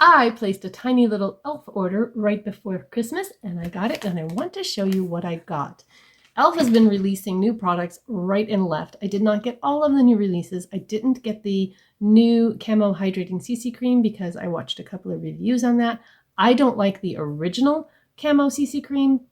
I placed a tiny little e.l.f. order right before Christmas and I got it, and I want to show you what I got. e.l.f. has been releasing new products right and left. I did not get all of the new releases. I didn't get the new Camo Hydrating CC Cream because I watched a couple of reviews on that. I don't like the original Camo CC Cream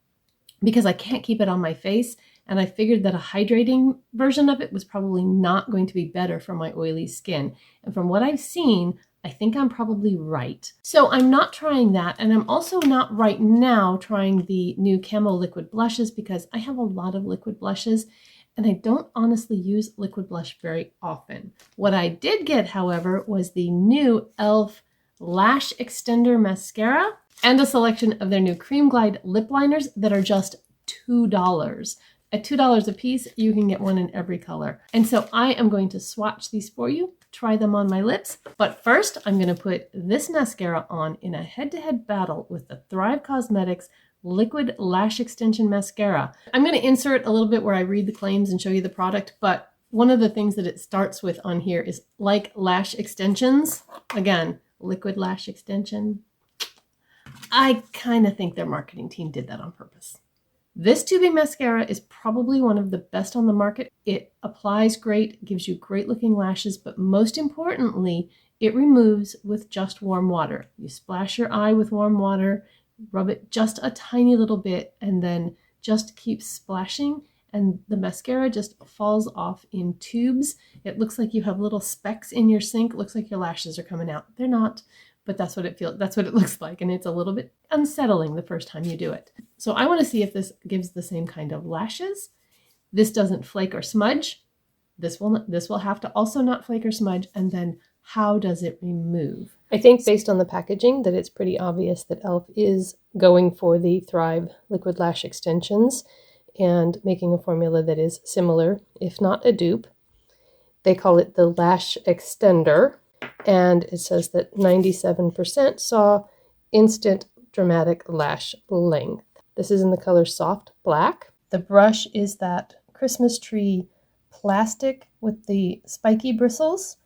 because I can't keep it on my face, and I figured that a hydrating version of it was probably not going to be better for my oily skin. And from what I've seen, I think I'm probably right. So I'm not trying that, and I'm also not right now trying the new Camo liquid blushes because I have a lot of liquid blushes and I don't honestly use liquid blush very often. What I did get, however, was the new e.l.f. Lash Extender Mascara and a selection of their new Cream Glide lip liners that are just $2. At $2 a piece, you can get one in every color. And so I am going to swatch these for you, try them on my lips. But first, I'm going to put this mascara on in a head-to-head battle with the Thrive Cosmetics Liquid Lash Extension Mascara. I'm going to insert a little bit where I read the claims and show you the product, but one of the things that it starts with on here is like lash extensions. Again, liquid lash extension. I kind of think their marketing team did that on purpose. This tubing mascara is probably one of the best on the market. It applies great, gives you great looking lashes, but most importantly, it removes with just warm water. You splash your eye with warm water, rub it just a tiny little bit, and then just keep splashing, and the mascara just falls off in tubes. It looks like you have little specks in your sink. It looks like your lashes are coming out. They're not, but that's what it feels. That's what it looks like, and it's a little bit unsettling the first time you do it. So I want to see if this gives the same kind of lashes. This doesn't flake or smudge. This will have to also not flake or smudge. And then how does it remove? I think based on the packaging that it's pretty obvious that e.l.f. is going for the Thrive Liquid Lash Extensions and making a formula that is similar, if not a dupe. They call it the Lash Extender, and it says that 97% saw instant dramatic lash length. This is in the color Soft Black. The brush is that Christmas tree plastic with the spiky bristles,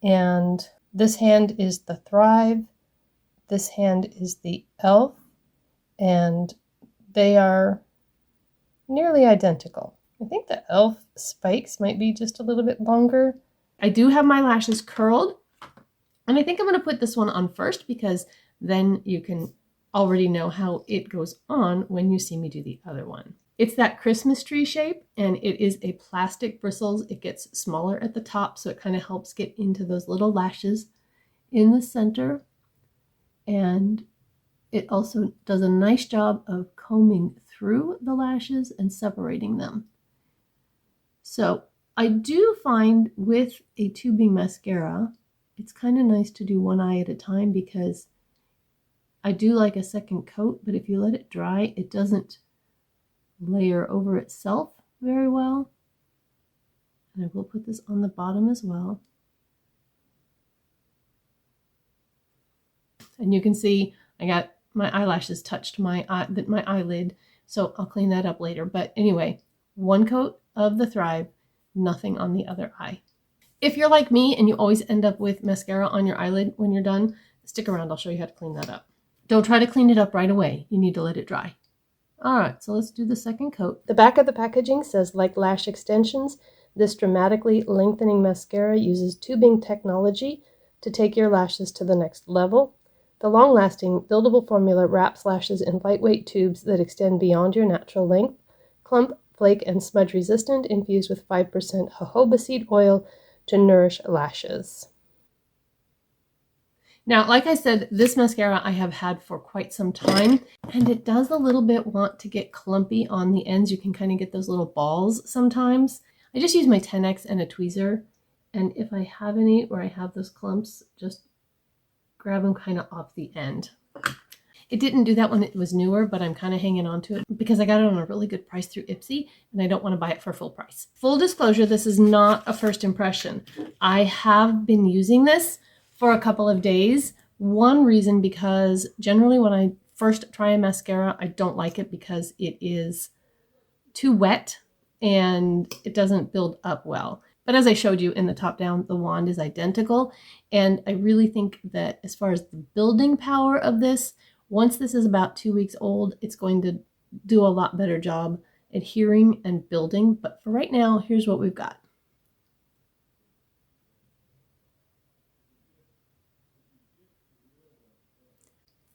and this hand is the Thrive, this hand is the e.l.f., and they are nearly identical. I think the e.l.f. spikes might be just a little bit longer. I do have my lashes curled, and I think I'm going to put this one on first because then you can already know how it goes on when you see me do the other one. It's that Christmas tree shape, and it is a plastic bristles. It gets smaller at the top, so it kind of helps get into those little lashes in the center. And it also does a nice job of combing through the lashes and separating them. So I do find with a tubing mascara, it's kind of nice to do one eye at a time because I do like a second coat, but if you let it dry, it doesn't layer over itself very well. And I will put this on the bottom as well. And you can see I got my eyelashes touched my eyelid, so I'll clean that up later. But anyway, one coat of the Thrive, nothing on the other eye. If you're like me and you always end up with mascara on your eyelid when you're done, stick around, I'll show you how to clean that up. Don't try to clean it up right away. You need to let it dry. All right, so let's do the second coat. The back of the packaging says, like lash extensions, this dramatically lengthening mascara uses tubing technology to take your lashes to the next level. The long-lasting, buildable formula wraps lashes in lightweight tubes that extend beyond your natural length, clump, flake, and smudge resistant, infused with 5% jojoba seed oil to nourish lashes. Now, like I said, this mascara I have had for quite some time, and it does a little bit want to get clumpy on the ends. You can kind of get those little balls sometimes. I just use my 10X and a tweezer, and if I have any where I have those clumps, just grab them kind of off the end. It didn't do that when it was newer, but I'm kind of hanging on to it because I got it on a really good price through Ipsy, and I don't want to buy it for full price. Full disclosure, this is not a first impression. I have been using this for a couple of days. One reason because generally when I first try a mascara, I don't like it because it is too wet and it doesn't build up well. But as I showed you in the top down, the wand is identical. And I really think that as far as the building power of this, once this is about 2 weeks old, it's going to do a lot better job adhering and building. But for right now, here's what we've got.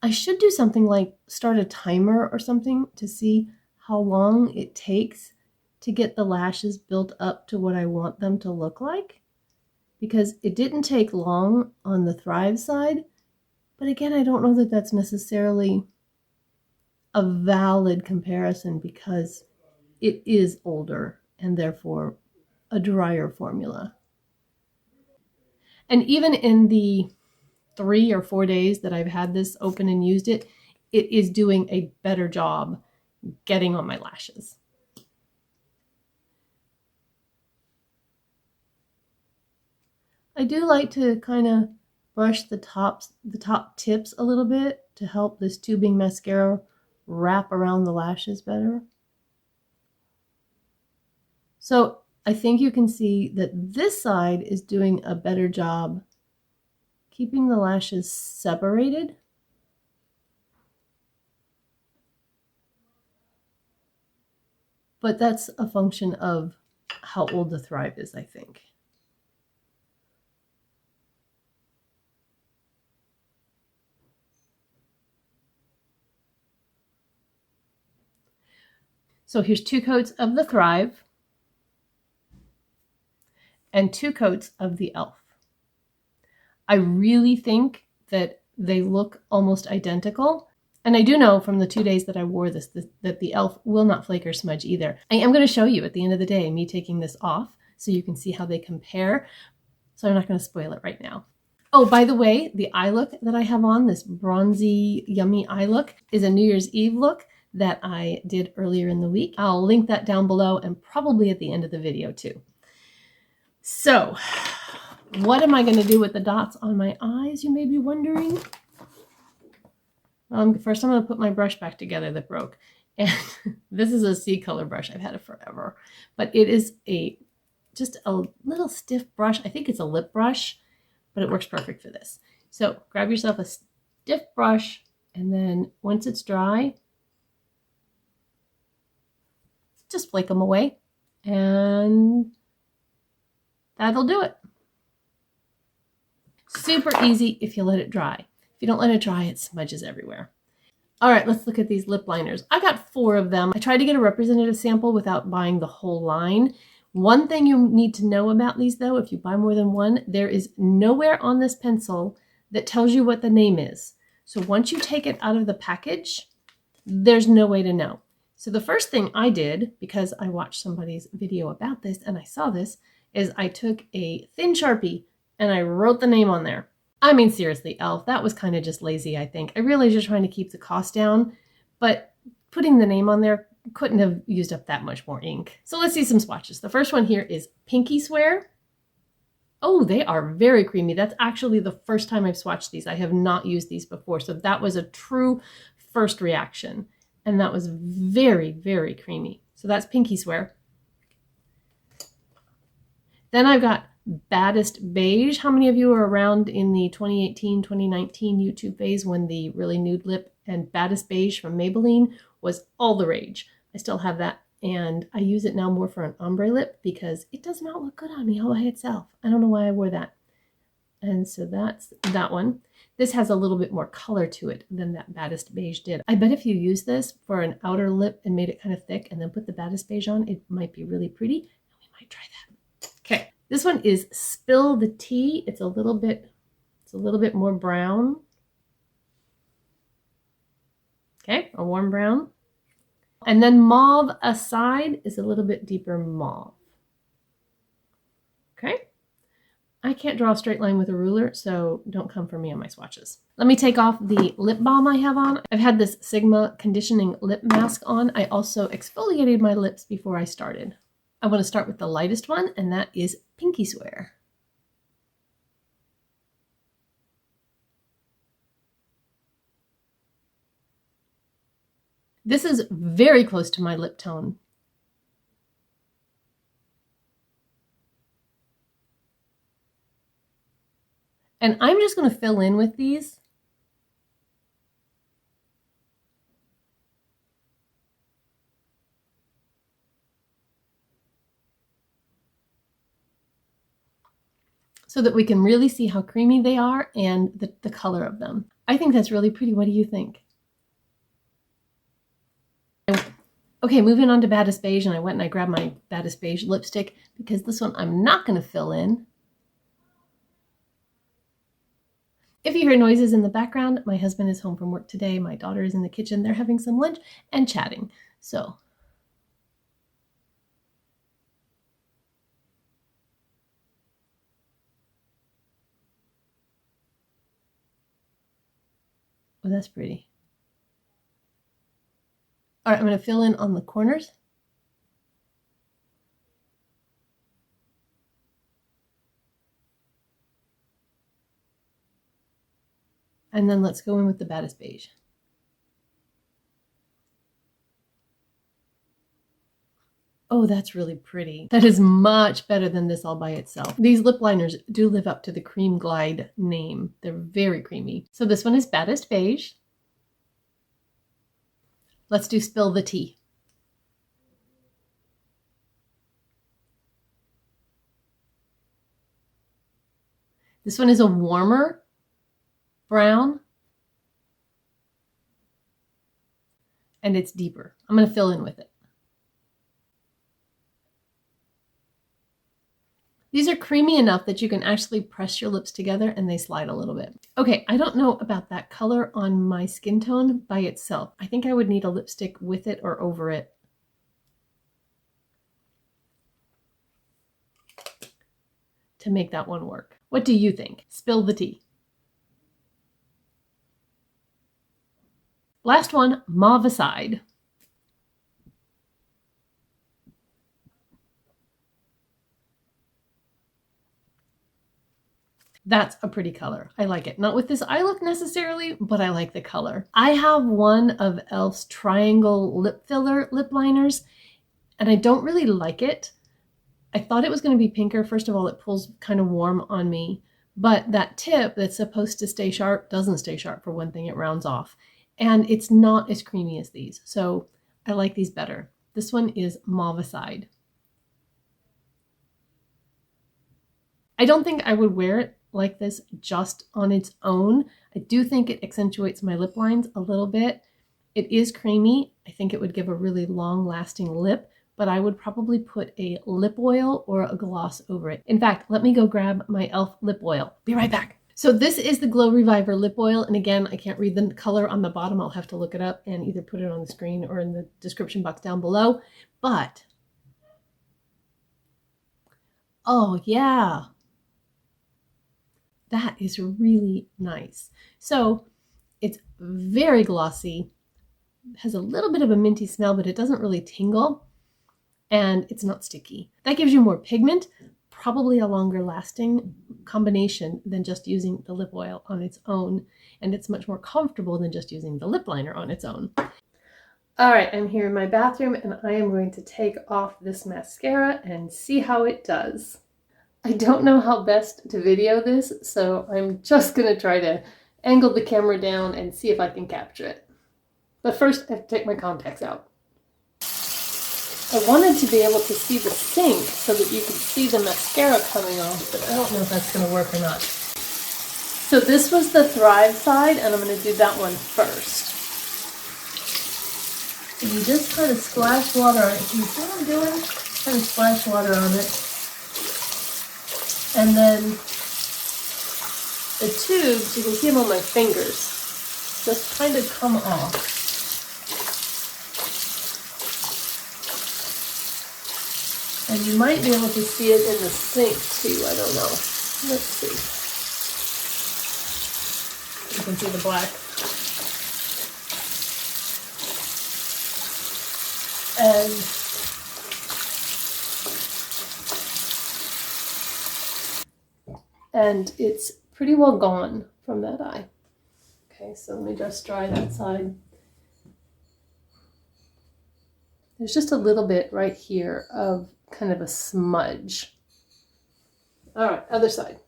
I should do something like start a timer or something to see how long it takes to get the lashes built up to what I want them to look like, because it didn't take long on the Thrive side. But again, I don't know that that's necessarily a valid comparison because it is older and therefore a drier formula. And even in the 3 or 4 days that I've had this open and used it, it is doing a better job getting on my lashes. I do like to kind of brush the top tips a little bit to help this tubing mascara wrap around the lashes better. So I think you can see that this side is doing a better job keeping the lashes separated. But that's a function of how old the Thrive is, I think. So here's 2 coats of the Thrive and 2 coats of the e.l.f. I really think that they look almost identical. And I do know from the 2 days that I wore this that the e.l.f. will not flake or smudge either. I am going to show you at the end of the day me taking this off so you can see how they compare. So I'm not going to spoil it right now. Oh, by the way, the eye look that I have on, this bronzy, yummy eye look, is a New Year's Eve look that I did earlier in the week. I'll link that down below and probably at the end of the video too. So, what am I going to do with the dots on my eyes, you may be wondering? First, I'm going to put my brush back together that broke. And this is a C color brush. I've had it forever. But it is just a little stiff brush. I think it's a lip brush, but it works perfect for this. So grab yourself a stiff brush, and then once it's dry, just flake them away. And that'll do it. Super easy if you let it dry. If you don't let it dry, it smudges everywhere. All right, let's look at these lip liners. I got 4 of them. I tried to get a representative sample without buying the whole line. One thing you need to know about these though, if you buy more than one, there is nowhere on this pencil that tells you what the name is. So once you take it out of the package, there's no way to know. So the first thing I did, because I watched somebody's video about this and I saw this, is I took a thin Sharpie and I wrote the name on there. I mean, seriously, e.l.f., that was kind of just lazy, I think. I realize you're trying to keep the cost down, but putting the name on there couldn't have used up that much more ink. So let's see some swatches. The first one here is Pinky Swear. Oh, they are very creamy. That's actually the first time I've swatched these. I have not used these before, so that was a true first reaction. And that was very, very creamy. So that's Pinky Swear. Then I've got Baddest Beige. How many of you were around in the 2018, 2019 YouTube phase when the really nude lip and Baddest Beige from Maybelline was all the rage? I still have that, and I use it now more for an ombre lip because it does not look good on me all by itself. I don't know why I wore that. And so that's that one. This has a little bit more color to it than that Baddest Beige did. I bet if you use this for an outer lip and made it kind of thick and then put the Baddest Beige on, it might be really pretty. And we might try that. Okay. This one is Spill the Tea. It's a little bit more brown. Okay, a warm brown. And then Mauve Aside is a little bit deeper mauve. Okay. I can't draw a straight line with a ruler, so don't come for me on my swatches. Let me take off the lip balm I have on. I've had this Sigma conditioning lip mask on. I also exfoliated my lips before I started. I want to start with the lightest one, and that is Pinky Swear. This is very close to my lip tone. And I'm just going to fill in with these. So that we can really see how creamy they are and the color of them. I think that's really pretty. What do you think? Okay, moving on to Baddest Beige, and I went and I grabbed my Baddest Beige lipstick because this one I'm not going to fill in. If you hear noises in the background, my husband is home from work today. My daughter is in the kitchen. They're having some lunch and chatting. So oh, that's pretty. All right, I'm going to fill in on the corners. And then let's go in with the Baddest Beige. Oh, that's really pretty. That is much better than this all by itself. These lip liners do live up to the Cream Glide name. They're very creamy. So this one is Baddest Beige. Let's do Spill the Tea. This one is a warmer brown. And it's deeper. I'm going to fill in with it. These are creamy enough that you can actually press your lips together and they slide a little bit. Okay, I don't know about that color on my skin tone by itself. I think I would need a lipstick with it or over it. To make that one work. What do you think? Spill the tea. Last one, Mauveicide. That's a pretty color. I like it. Not with this eye look necessarily, but I like the color. I have one of e.l.f.'s triangle lip filler lip liners, and I don't really like it. I thought it was going to be pinker. First of all, it pulls kind of warm on me, but that tip that's supposed to stay sharp doesn't stay sharp. For one thing, it rounds off, and it's not as creamy as these. So I like these better. This one is Mauveicide. I don't think I would wear it like this just on its own. I do think it accentuates my lip lines a little bit. It is creamy. I think it would give a really long lasting lip, but I would probably put a lip oil or a gloss over it. In fact, let me go grab my e.l.f. lip oil. Be right back. So this is the Glow Reviver lip oil. And again, I can't read the color on the bottom. I'll have to look it up and either put it on the screen or in the description box down below. But, oh yeah, that is really nice. So it's very glossy, has a little bit of a minty smell, but it doesn't really tingle, and it's not sticky. That gives you more pigment, probably a longer lasting combination than just using the lip oil on its own, and it's much more comfortable than just using the lip liner on its own. All right, I'm here in my bathroom, and I am going to take off this mascara and see how it does. I don't know how best to video this, so I'm just going to try to angle the camera down and see if I can capture it. But first, I have to take my contacts out. I wanted to be able to see the sink so that you could see the mascara coming off, but I don't know if that's going to work or not. So this was the Thrive side, and I'm going to do that one first. And you just kind of splash water on it. Can you see what I'm doing? Kind of splash water on it. And then the tubes, you can see them on my fingers, just kind of come off. And you might be able to see it in the sink too, I don't know. Let's see. You can see the black. And it's pretty well gone from that eye. Okay, so let me just dry that side. There's just a little bit right here of kind of a smudge. All right, other side.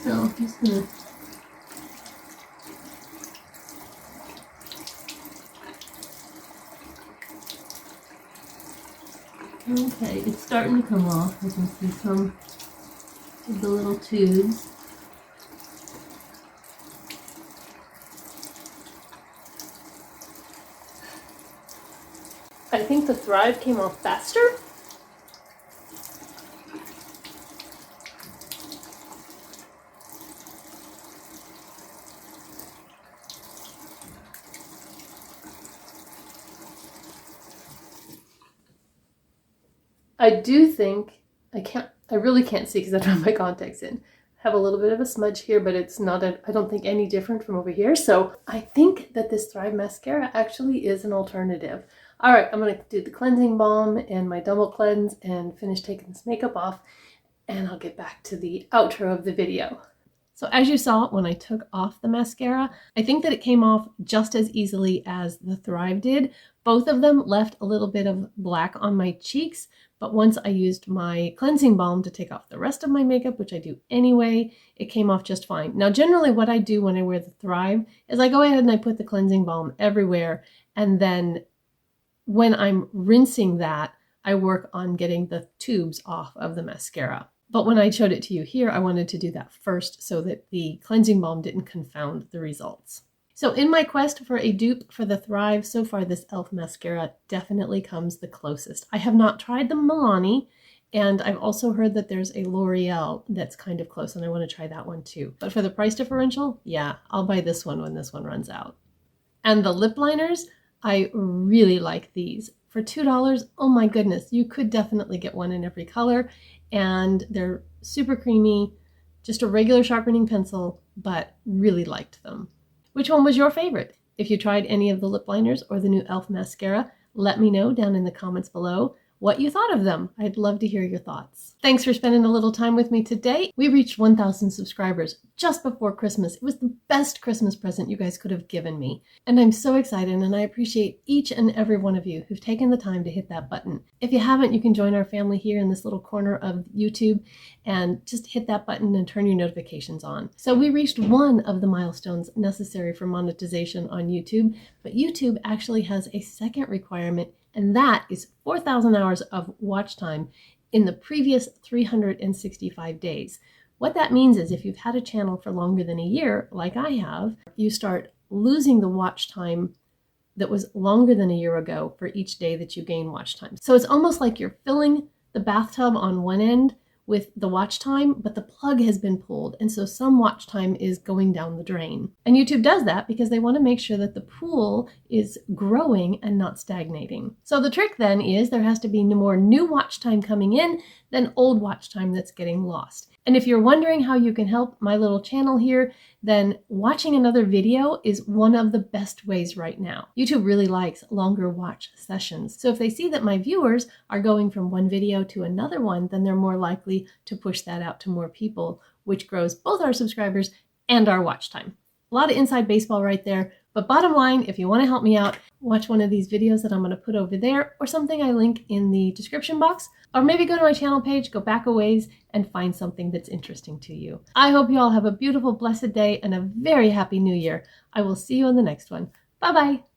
So I'm just gonna okay, it's starting to come off. You can see some of the little tubes. I think the Thrive came off faster. I do think, I really can't see because I don't have my contacts in. I have a little bit of a smudge here, but it's not, I don't think any different from over here. So I think that this Thrive mascara actually is an alternative. All right, I'm gonna do the cleansing balm and my double cleanse and finish taking this makeup off, and I'll get back to the outro of the video. So as you saw when I took off the mascara, I think that it came off just as easily as the Thrive did. Both of them left a little bit of black on my cheeks, but once I used my cleansing balm to take off the rest of my makeup, which I do anyway, it came off just fine. Now, generally what I do when I wear the Thrive is I go ahead and I put the cleansing balm everywhere, and then when I'm rinsing that, I work on getting the tubes off of the mascara. But when I showed it to you here, I wanted to do that first so that the cleansing balm didn't confound the results. So in my quest for a dupe for the Thrive, so far this e.l.f. mascara definitely comes the closest. I have not tried the Milani, and I've also heard that there's a L'Oreal that's kind of close, and I want to try that one too. But for the price differential, yeah, I'll buy this one when this one runs out. And the lip liners, I really like these. For $2, oh my goodness, you could definitely get one in every color, and they're super creamy, just a regular sharpening pencil, but really liked them. Which one was your favorite? If you tried any of the lip liners or the new e.l.f. mascara, let me know down in the comments below what you thought of them. I'd love to hear your thoughts. Thanks for spending a little time with me today. We reached 1,000 subscribers just before Christmas. It was the best Christmas present you guys could have given me. And I'm so excited, and I appreciate each and every one of you who've taken the time to hit that button. If you haven't, you can join our family here in this little corner of YouTube and just hit that button and turn your notifications on. So we reached one of the milestones necessary for monetization on YouTube, but YouTube actually has a second requirement, and that is 4,000 hours of watch time in the previous 365 days. What that means is if you've had a channel for longer than a year, like I have, you start losing the watch time that was longer than a year ago for each day that you gain watch time. So it's almost like you're filling the bathtub on one end with the watch time, but the plug has been pulled, and so some watch time is going down the drain. And YouTube does that because they want to make sure that the pool is growing and not stagnating. So the trick then is there has to be more new watch time coming in than old watch time that's getting lost. And if you're wondering how you can help my little channel here, then watching another video is one of the best ways right now. YouTube really likes longer watch sessions. So if they see that my viewers are going from one video to another one, then they're more likely to push that out to more people, which grows both our subscribers and our watch time. A lot of inside baseball right there. But bottom line, if you want to help me out, watch one of these videos that I'm going to put over there, or something I link in the description box, or maybe go to my channel page, go back a ways, and find something that's interesting to you. I hope you all have a beautiful, blessed day and a very happy new year. I will see you in the next one. Bye-bye.